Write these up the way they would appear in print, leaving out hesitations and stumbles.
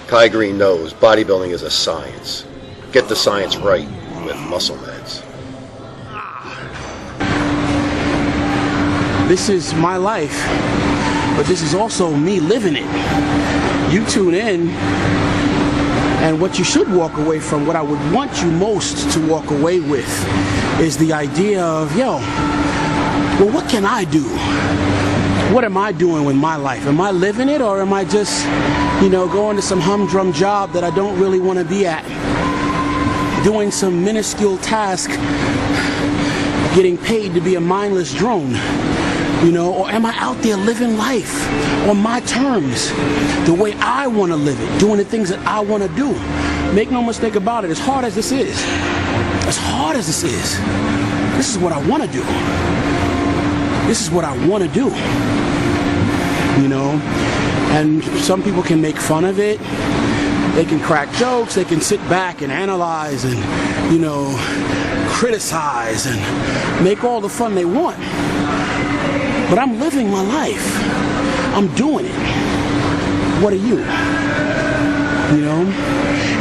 Kai Greene knows bodybuilding is a science. Get the science right with Muscle Meds. This is my life, but this is also me living it. You tune in, and what you should walk away from, what I would want you most to walk away with, is the idea of, yo, well, what can I do? What am I doing with my life? Am I living it, or am I just, going to some humdrum job that I don't really want to be at? Doing some minuscule task, getting paid to be a mindless drone? Or am I out there living life on my terms, the way I want to live it, doing the things that I want to do? Make no mistake about it, as hard as this is, this is what I want to do. This is what I want to do. And some people can make fun of it. They can crack jokes. They can sit back and analyze and, criticize and make all the fun they want. But I'm living my life. I'm doing it. What are you?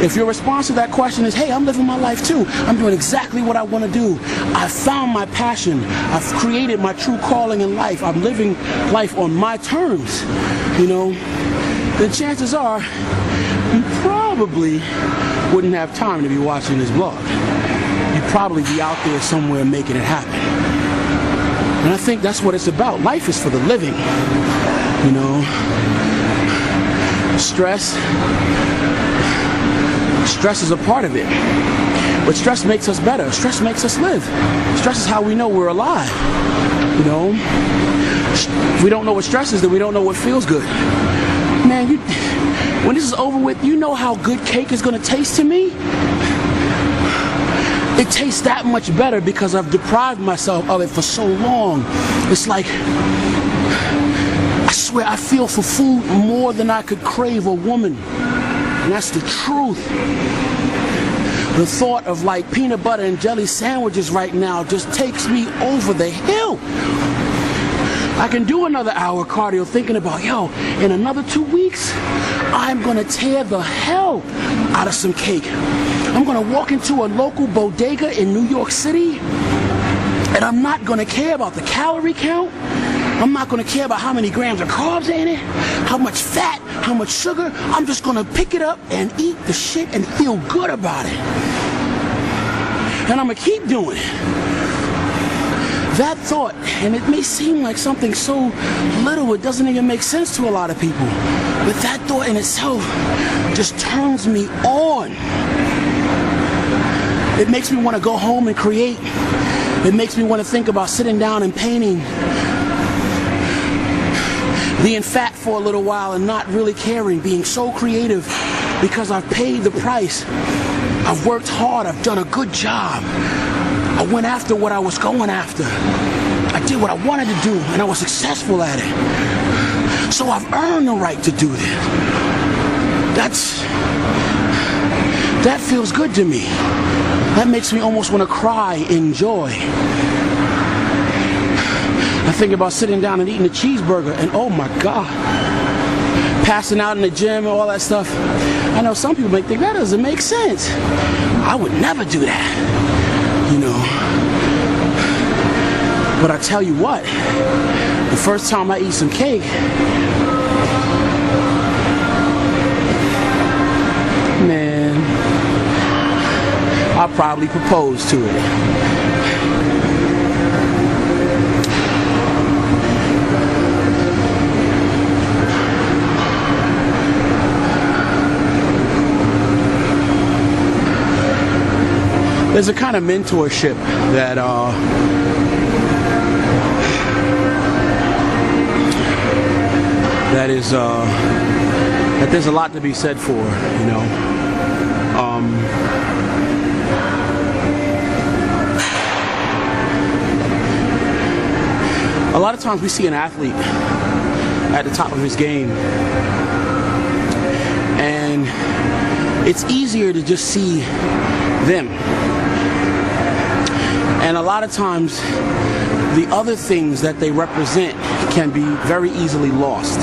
If your response to that question is, hey, I'm living my life too. I'm doing exactly what I want to do. I've found my passion. I've created my true calling in life. I'm living life on my terms, then chances are you probably wouldn't have time to be watching this vlog. You'd probably be out there somewhere making it happen. And I think that's what it's about. Life is for the living, Stress is a part of it. But stress makes us better. Stress makes us live. Stress is how we know we're alive. If we don't know what stress is, then we don't know what feels good. Man, when this is over with, you know how good cake is going to taste to me? It tastes that much better because I've deprived myself of it for so long. It's like, I swear, I feel for food more than I could crave a woman. And that's the truth. The thought of like peanut butter and jelly sandwiches right now just takes me over the hill. I can do another hour cardio thinking about, in another 2 weeks, I'm gonna tear the hell out of some cake. I'm gonna walk into a local bodega in New York City, and I'm not gonna care about the calorie count. I'm not gonna care about how many grams of carbs in it, how much fat, how much sugar. I'm just gonna pick it up and eat the shit and feel good about it. And I'm gonna keep doing it. That thought, and it may seem like something so little, it doesn't even make sense to a lot of people, but that thought in itself just turns me on. It makes me want to go home and create. It makes me want to think about sitting down and painting, being fat for a little while and not really caring, being so creative because I've paid the price. I've worked hard, I've done a good job. I went after what I was going after. I did what I wanted to do, and I was successful at it. So I've earned the right to do this. That feels good to me. That makes me almost want to cry in joy. I think about sitting down and eating a cheeseburger, and oh my God, passing out in the gym and all that stuff. I know some people may think that doesn't make sense. I would never do that. But I tell you what, the first time I eat some cake, man, I'll probably propose to it. There's a kind of mentorship that that there's a lot to be said for, A lot of times we see an athlete at the top of his game, and it's easier to just see them. And a lot of times the other things that they represent can be very easily lost,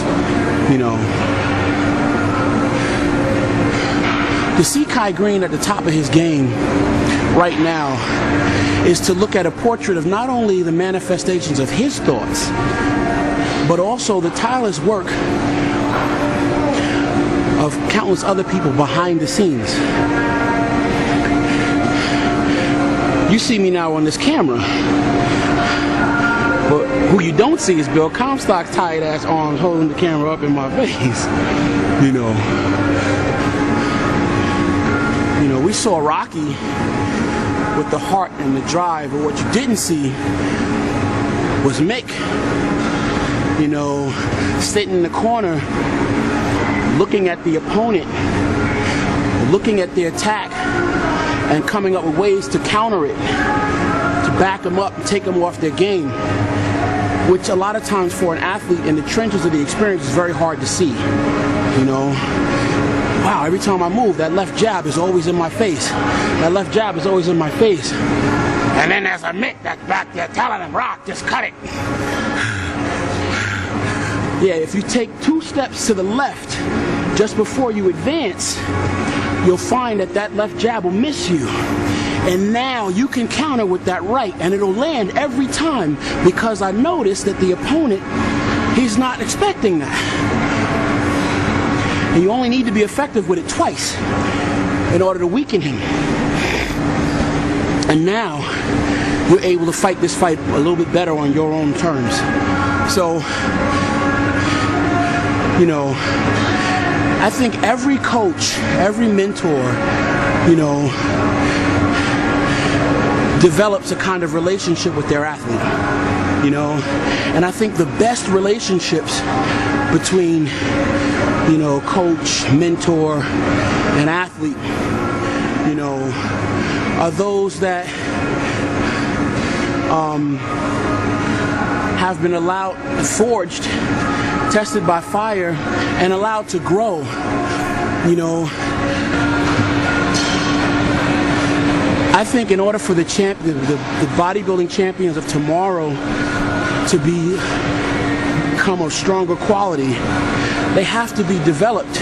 To see Kai Greene at the top of his game right now is to look at a portrait of not only the manifestations of his thoughts, but also the tireless work of countless other people behind the scenes. You see me now on this camera, but who you don't see is Bill Comstock's tight ass arms holding the camera up in my face. You know, we saw Rocky with the heart and the drive, but what you didn't see was Mick, you know, sitting in the corner, looking at the opponent, looking at the attack, and coming up with ways to counter it, to back them up and take them off their game, which a lot of times for an athlete in the trenches of the experience is very hard to see. You know, wow, every time I move, that left jab is always in my face. That left jab is always in my face. And then there's a Mick that's back there telling him, Rock, just cut it. Yeah, if you take 2 steps to the left just before you advance, you'll find that that left jab will miss you. And now you can counter with that right, and it'll land every time, because I noticed that the opponent, he's not expecting that. And you only need to be effective with it twice in order to weaken him. And now you're able to fight this fight a little bit better on your own terms. So, you know, I think every coach, every mentor, you know, develops a kind of relationship with their athlete, you know. And I think the best relationships between, you know, coach, mentor, and athlete, you know, are those that have been forged, tested by fire, and allowed to grow. You know, I think in order for the bodybuilding champions of tomorrow to become of stronger quality, they have to be developed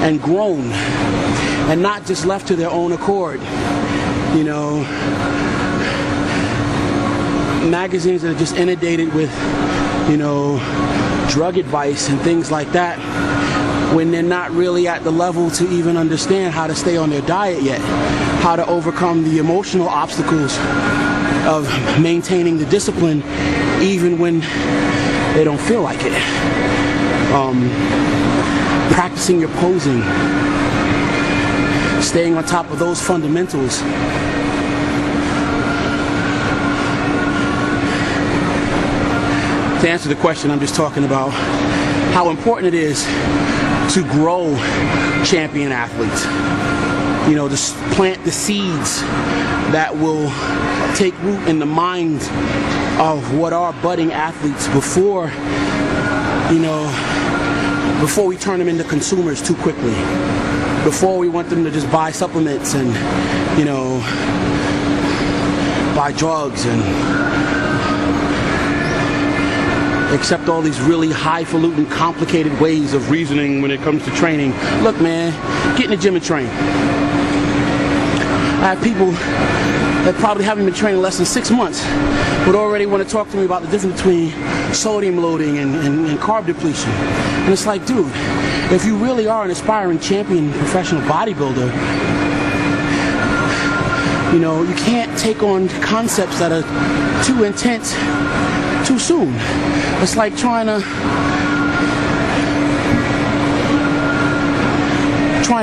and grown, and not just left to their own accord. You know, magazines that are just inundated with, you know, drug advice and things like that, when they're not really at the level to even understand how to stay on their diet yet, how to overcome the emotional obstacles of maintaining the discipline even when they don't feel like it. Practicing your posing, staying on top of those fundamentals. To answer the question, I'm just talking about how important it is to grow champion athletes. You know, to plant the seeds that will take root in the minds of what are budding athletes before, you know, before we turn them into consumers too quickly. Before we want them to just buy supplements and, you know, buy drugs and accept all these really highfalutin, complicated ways of reasoning when it comes to training. Look, man, get in the gym and train. I have people that probably haven't been training less than 6 months but already want to talk to me about the difference between sodium loading and carb depletion. And it's like, dude, if you really are an aspiring champion professional bodybuilder, you know, you can't take on concepts that are too intense too soon. It's like trying to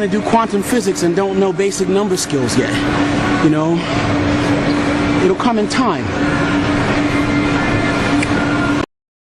do quantum physics and don't know basic number skills yet. You know, it'll come in time.